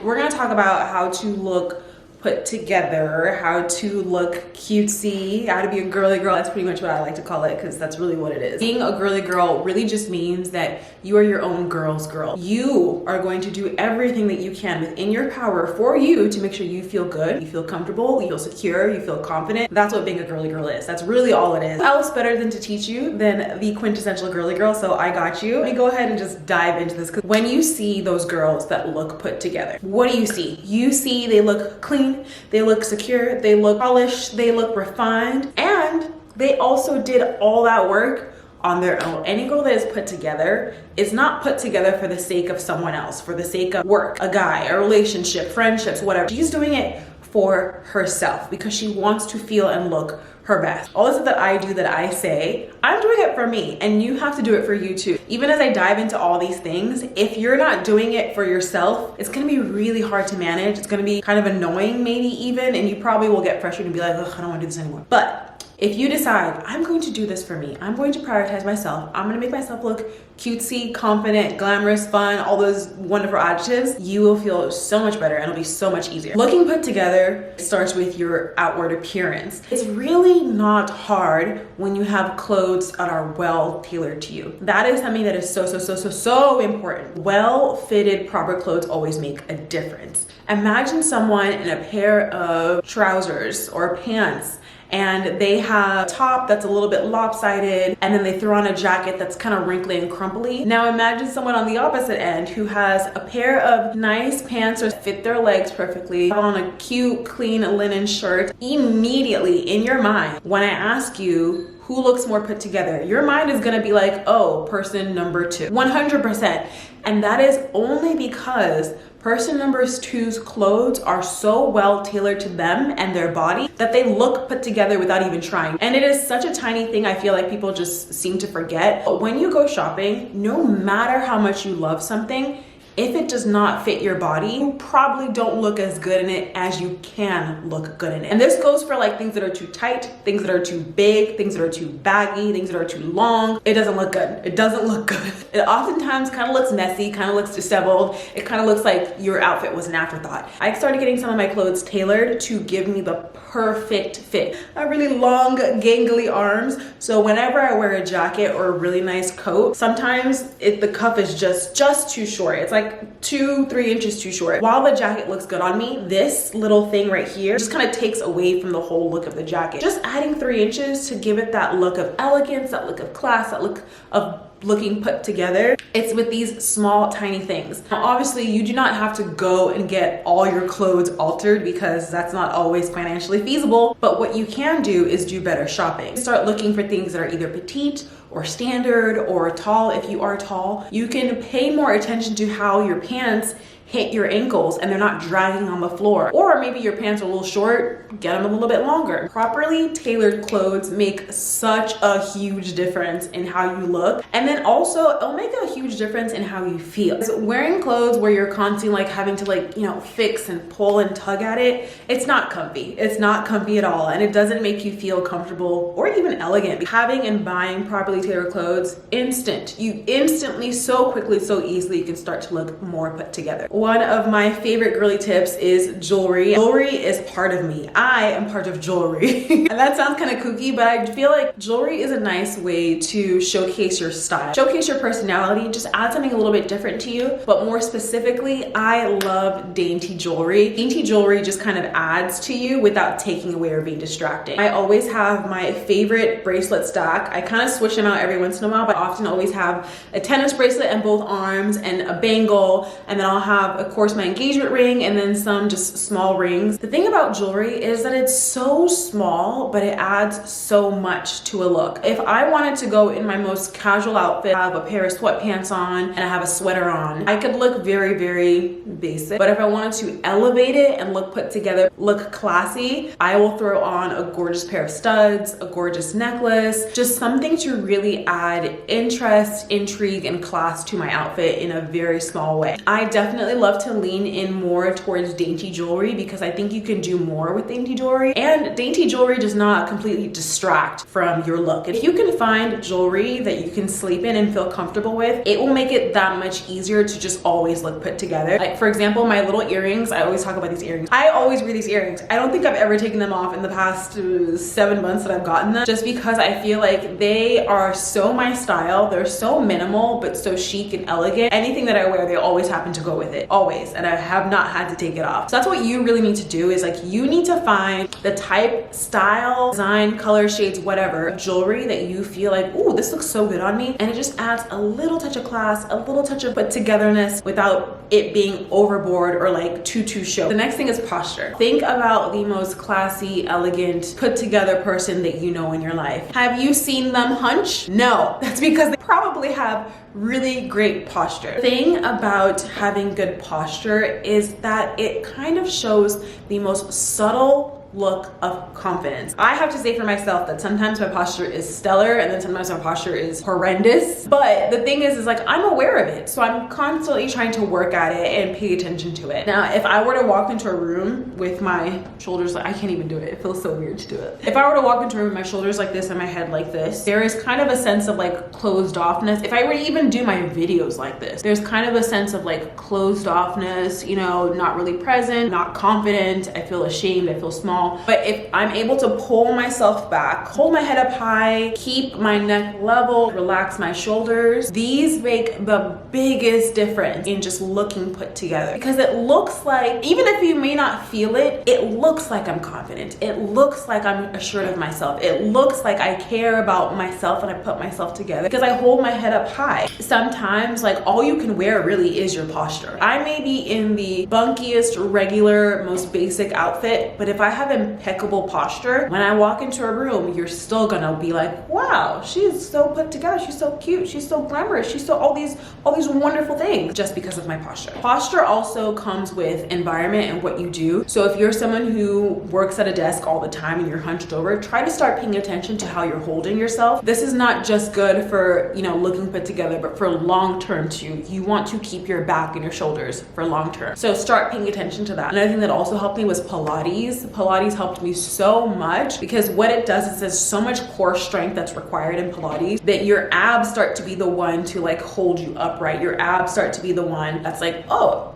we're gonna talk about how to look put together, how to look cutesy, how to be a girly girl. That's pretty much what I like to call it, because that's really what it is. Being a girly girl really just means that you are your own girl's girl. You are going to do everything that you can within your power for you to make sure you feel good, you feel comfortable, you feel secure, you feel confident. That's what being a girly girl is. That's really all it is. What else better than to teach you than the quintessential girly girl? So I got you. Let me go ahead and just dive into this, because when you see those girls that look put together, what do you see? You see they look clean, they look secure, they look polished, they look refined, and they also did all that work on their own. Any girl that is put together is not put together for the sake of someone else, for the sake of work, a guy, a relationship, friendships, whatever. She's doing it for herself because she wants to feel and look her best. All the stuff that I do, that I say, I'm doing it for me, and you have to do it for you too. Even as I dive into all these things, if you're not doing it for yourself, it's gonna be really hard to manage. It's gonna be kind of annoying maybe even, and you probably will get frustrated and be like, ugh, I don't wanna do this anymore. But if you decide, I'm going to do this for me, I'm going to prioritize myself, I'm gonna make myself look cutesy, confident, glamorous, fun, all those wonderful adjectives, you will feel so much better and it'll be so much easier. Looking put together starts with your outward appearance. It's really not hard when you have clothes that are well tailored to you. That is something that is so important. Well-fitted, proper clothes always make a difference. Imagine someone in a pair of trousers or pants, and they have a top that's a little bit lopsided, and then they throw on a jacket that's kind of wrinkly and crumply. Now imagine someone on the opposite end who has a pair of nice pants that fit their legs perfectly, on a cute, clean linen shirt. Immediately in your mind, when I ask you who looks more put together, your mind is gonna be like, oh, person number two, 100%. And that is only because person number two's clothes are so well tailored to them and their body that they look put together without even trying. And it is such a tiny thing I feel like people just seem to forget. But when you go shopping, no matter how much you love something, if it does not fit your body, you probably don't look as good in it as you can look good in it. And this goes for like things that are too tight, things that are too big, things that are too baggy, things that are too long. It doesn't look good. It doesn't look good. It oftentimes kind of looks messy, kind of looks disheveled. It kind of looks like your outfit was an afterthought. I started getting some of my clothes tailored to give me the perfect fit. I have really long, gangly arms. So whenever I wear a jacket or a really nice coat, sometimes the cuff is just too short. It's like 2-3 inches too short. While the jacket looks good on me, this little thing right here just kind of takes away from the whole look of the jacket. Just adding 3 inches to give it that look of elegance, that look of class, that look of looking put together. It's with these small, tiny things. Now, obviously, you do not have to go and get all your clothes altered because that's not always financially feasible. But what you can do is do better shopping. Start looking for things that are either petite or standard or tall. If you are tall, you can pay more attention to how your pants hit your ankles and they're not dragging on the floor. Or maybe your pants are a little short, get them a little bit longer. Properly tailored clothes make such a huge difference in how you look. And then also it'll make a huge difference in how you feel. Wearing clothes where you're constantly like having to fix and pull and tug at it, it's not comfy. It's not comfy at all. And it doesn't make you feel comfortable or even elegant. Having and buying properly tailored clothes, you instantly, so quickly, so easily, you can start to look more put together. One of my favorite girly tips is jewelry. Jewelry is part of me. I am part of jewelry. And that sounds kind of kooky, but I feel like jewelry is a nice way to showcase your style, showcase your personality, just add something a little bit different to you. But more specifically, I love dainty jewelry. Dainty jewelry just kind of adds to you without taking away or being distracting. I always have my favorite bracelet stack. I kind of switch them out every once in a while, but I often always have a tennis bracelet in both arms and a bangle, and then I'll have, of course, my engagement ring and then some just small rings. The thing about jewelry is that it's so small, but it adds so much to a look. If I wanted to go in my most casual outfit, I have a pair of sweatpants on and I have a sweater on, I could look very, very basic. But if I wanted to elevate it and look put together, look classy, I will throw on a gorgeous pair of studs, a gorgeous necklace, just something to really add interest, intrigue, and class to my outfit in a very small way. I definitely definitely love to lean in more towards dainty jewelry because I think you can do more with dainty jewelry, and dainty jewelry does not completely distract from your look. If you can find jewelry that you can sleep in and feel comfortable with, it will make it that much easier to just always look put together. Like for example, my little earrings, I always talk about these earrings. I always wear these earrings. I don't think I've ever taken them off in the past 7 months that I've gotten them, just because I feel like they are so my style. They're so minimal but so chic and elegant. Anything that I wear, they always happen to go with it, always, and I have not had to take it off. So that's what you really need to do, is like you need to find the type, style, design, color, shades, whatever jewelry that you feel like, ooh, this looks so good on me, and it just adds a little touch of class, a little touch of put togetherness without it being overboard or like too show. The next thing is posture. Think about the most classy, elegant, put together person that you know in your life. Have you seen them hunch? No, that's because they probably have really great posture. The thing about having good posture is that it kind of shows the most subtle look of confidence. I have to say for myself that sometimes my posture is stellar and then sometimes my posture is horrendous. But the thing is like I'm aware of it. So I'm constantly trying to work at it and pay attention to it. Now, if I were to walk into a room with my shoulders, like I can't even do it. It feels so weird to do it. If I were to walk into a room with my shoulders like this and my head like this, there is kind of a sense of like closed offness. If I were to even do my videos like this, there's kind of a sense of like closed offness, you know, not really present, not confident. I feel ashamed, I feel small. But if I'm able to pull myself back, hold my head up high, keep my neck level, relax my shoulders, these make the biggest difference in just looking put together. Because it looks like, even if you may not feel it, it looks like I'm confident. It looks like I'm assured of myself. It looks like I care about myself and I put myself together because I hold my head up high. Sometimes like all you can wear really is your posture. I may be in the bunkiest, regular, most basic outfit, but if I have impeccable posture, when I walk into a room, you're still gonna be like, wow, she's so put together, she's so cute, she's so glamorous, she's so all these wonderful things, just because of my posture. Posture also comes with environment and what you do. So if you're someone who works at a desk all the time and you're hunched over, try to start paying attention to how you're holding yourself. This is not just good for, you know, looking put together, but for long term too. You want to keep your back and your shoulders for long term. So start paying attention to that. Another thing that also helped me was Pilates. Pilates helped me so much because what it does is there's so much core strength that's required in Pilates that your abs start to be the one to like hold you upright. Your abs start to be the one that's like, oh,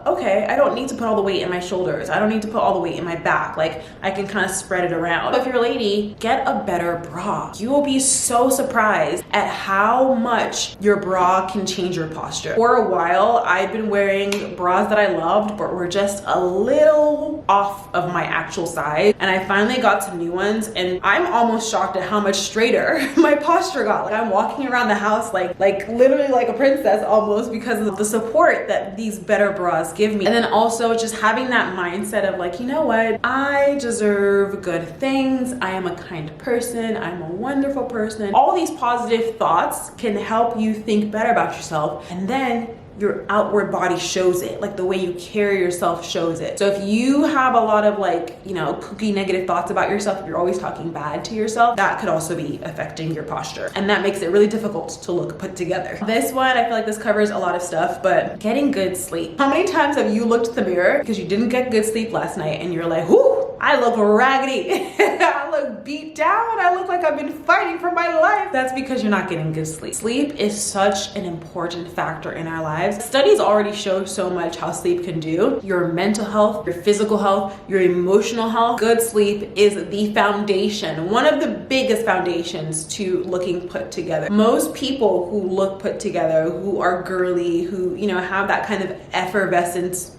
okay, I don't need to put all the weight in my shoulders. I don't need to put all the weight in my back. Like I can kind of spread it around. If you're a lady, get a better bra. You will be so surprised at how much your bra can change your posture. For a while, I've been wearing bras that I loved, but were just a little off of my actual size. And I finally got some new ones and I'm almost shocked at how much straighter my posture got. Like I'm walking around the house like literally like a princess almost because of the support that these better bras give me. And then also just having that mindset of like, you know what, I deserve good things, I am a kind person, I'm a wonderful person. All these positive thoughts can help you think better about yourself, and then your outward body shows it. Like the way you carry yourself shows it. So if you have a lot of like, you know, kooky negative thoughts about yourself, if you're always talking bad to yourself, that could also be affecting your posture. And that makes it really difficult to look put together. This one, I feel like this covers a lot of stuff, but getting good sleep. How many times have you looked at the mirror because you didn't get good sleep last night and you're like, whoo, I look raggedy. I look beat down. I look like I've been fighting for my life. That's because you're not getting good sleep. Sleep is such an important factor in our lives. Studies already show so much how sleep can do. Your mental health, your physical health, your emotional health. Good sleep is the foundation, one of the biggest foundations to looking put together. Most people who look put together, who are girly, who, you know, have that kind of effervescence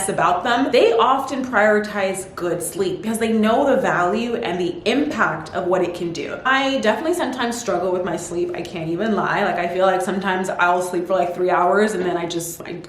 about them, they often prioritize good sleep because they know the value and the impact of what it can do. I definitely sometimes struggle with my sleep. I can't even lie. Like I feel like sometimes I'll sleep for like 3 hours and then I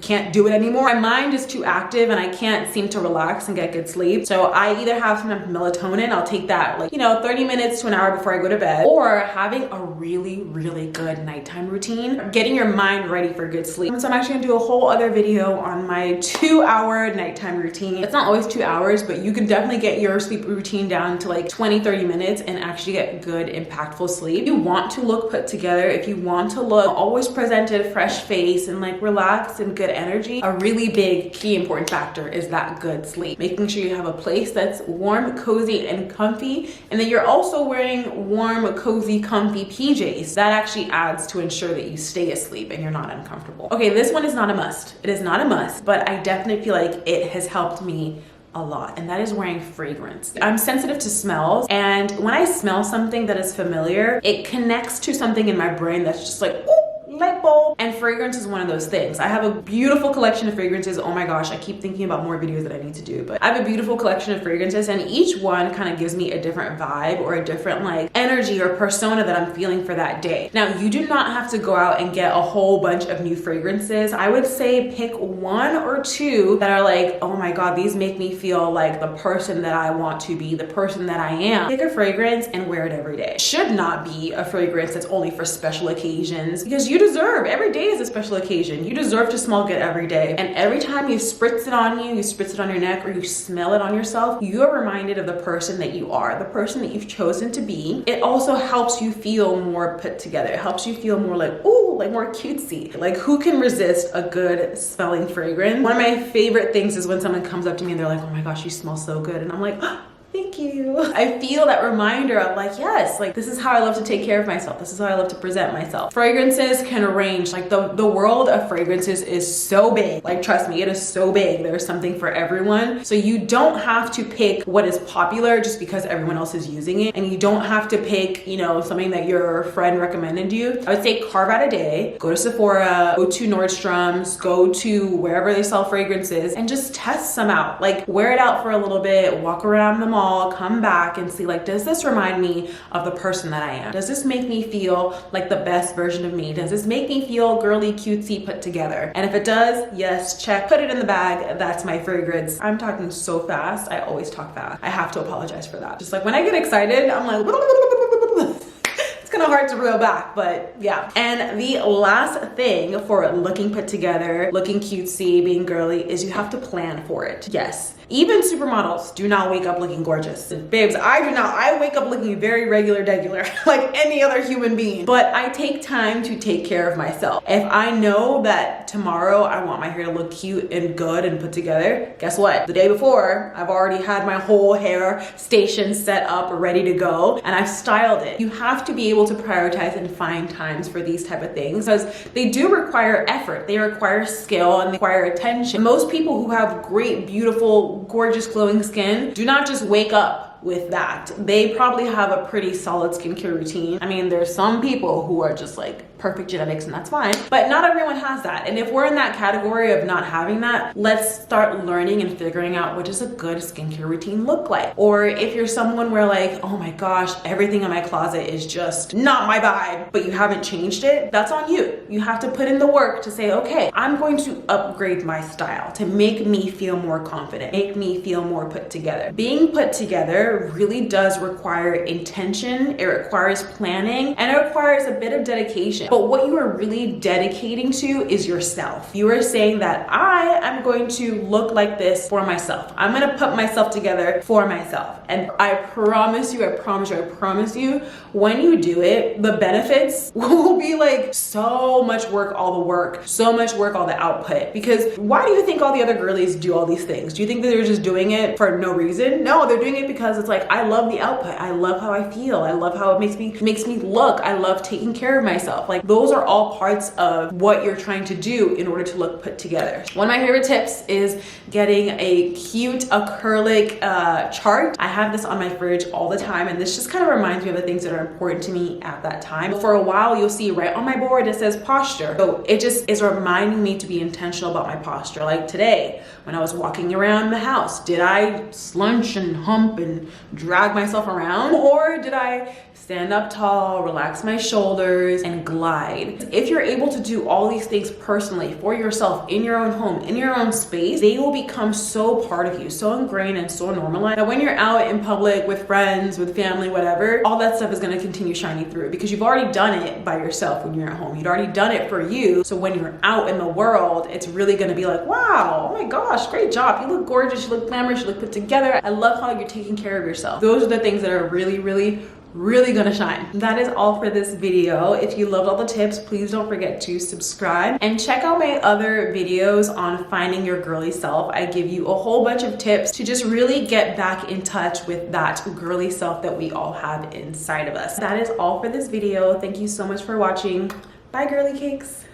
can't do it anymore. My mind is too active and I can't seem to relax and get good sleep. So I either have some melatonin, I'll take that like, you know, 30 minutes to an hour before I go to bed, or having a really, really good nighttime routine, getting your mind ready for good sleep. So I'm actually gonna do a whole other video on my 2 2-hour nighttime routine. It's not always 2 hours, but you can definitely get your sleep routine down to like 20-30 minutes and actually get good, impactful sleep. If you want to look put together, if you want to look always presented, fresh face, and like relaxed and good energy, a really big key important factor is that good sleep. Making sure you have a place that's warm, cozy, and comfy, and then you're also wearing warm, cozy, comfy PJs. That actually adds to ensure that you stay asleep and you're not uncomfortable. Okay, this one is not a must. It is not a must, but I definitely feel like it has helped me a lot, and that is wearing fragrance. I'm sensitive to smells, and when I smell something that is familiar, it connects to something in my brain that's just like, ooh, light bulb. And fragrance is one of those things. I have a beautiful collection of fragrances. Oh my gosh, I keep thinking about more videos that I need to do, but I have a beautiful collection of fragrances, and each one kind of gives me a different vibe or a different like energy or persona that I'm feeling for that day. Now, you do not have to go out and get a whole bunch of new fragrances. I would say pick 1 or 2 that are like, oh my God, these make me feel like the person that I want to be, the person that I am. Pick a fragrance and wear it every day. It should not be a fragrance that's only for special occasions, because you deserve, every day is a special occasion. You deserve to smell good every day. And every time you spritz it on you spritz it on your neck, or you smell it on yourself, you are reminded of the person that you are, the person that you've chosen to be. It also helps you feel more put together. It helps you feel more like, ooh, like more cutesy. Like, who can resist a good smelling fragrance? One of my favorite things is when someone comes up to me and they're like, oh my gosh, you smell so good. And I'm like, oh, thank you. I feel that reminder of like, yes, like this is how I love to take care of myself. This is how I love to present myself. Fragrances can range, like the world of fragrances is so big. Like, trust me, it is so big. There's something for everyone. So you don't have to pick what is popular just because everyone else is using it. And you don't have to pick, you know, something that your friend recommended you. I would say carve out a day, go to Sephora, go to Nordstrom's, go to wherever they sell fragrances, and just test some out. Like, wear it out for a little bit, walk around the mall, come back and see, like, does this remind me of the person that I am? Does this make me feel like the best version of me? Does this make me feel girly, cutesy, put together? And if it does, yes, check, put it in the bag. That's my fragrance. I'm talking so fast. I always talk fast. I have to apologize for that. Just like when I get excited, I'm like, it's kind of hard to reel back, but yeah. And the last thing for looking put together, looking cutesy, being girly, is you have to plan for it. Yes. Even supermodels do not wake up looking gorgeous. Babes, I do not. I wake up looking very regular, like any other human being. But I take time to take care of myself. If I know that tomorrow I want my hair to look cute and good and put together, guess what? The day before, I've already had my whole hair station set up, ready to go, and I've styled it. You have to be able to prioritize and find times for these type of things, because they do require effort. They require skill and they require attention. Most people who have great, beautiful, gorgeous glowing skin do not just wake up with that. They probably have a pretty solid skincare routine. I mean, there's some people who are just like perfect genetics, and that's fine, but not everyone has that. And if we're in that category of not having that, let's start learning and figuring out what does a good skincare routine look like. Or if you're someone where like, oh my gosh, everything in my closet is just not my vibe, but you haven't changed it, that's on you. You have to put in the work to say, okay, I'm going to upgrade my style to make me feel more confident, make me feel more put together. Being put together really does require intention, it requires planning, and it requires a bit of dedication. But what you are really dedicating to is yourself. You are saying that I am going to look like this for myself. I'm gonna put myself together for myself. And I promise you, when you do it, the benefits will be like so much work, all the work, so much work, all the output. Because why do you think all the other girlies do all these things? Do you think that they're just doing it for no reason? No, they're doing it because it's like, I love the output. I love how I feel. I love how it makes me look. I love taking care of myself. Like, those are all parts of what you're trying to do in order to look put together. One of my favorite tips is getting a cute acrylic chart. I have this on my fridge all the time, and this just kind of reminds me of the things that are important to me at that time. For a while, you'll see right on my board, it says posture. So it just is reminding me to be intentional about my posture. Like today, when I was walking around the house, did I slunch and hump and drag myself around? Or did I stand up tall, relax my shoulders, and glide applied. If you're able to do all these things personally for yourself in your own home, in your own space, they will become so part of you, so ingrained and so normalized that when you're out in public with friends, with family, whatever, all that stuff is going to continue shining through because you've already done it by yourself when you're at home. You'd already done it for you. So when you're out in the world, it's really going to be like, wow, oh my gosh, great job. You look gorgeous, you look glamorous, you look put together. I love how you're taking care of yourself. Those are the things that are really gonna shine. That is all for this video. If you loved all the tips, please don't forget to subscribe and check out my other videos on finding your girly self. I give you a whole bunch of tips to just really get back in touch with that girly self that we all have inside of us. That is all for this video. Thank you so much for watching. Bye, girly cakes.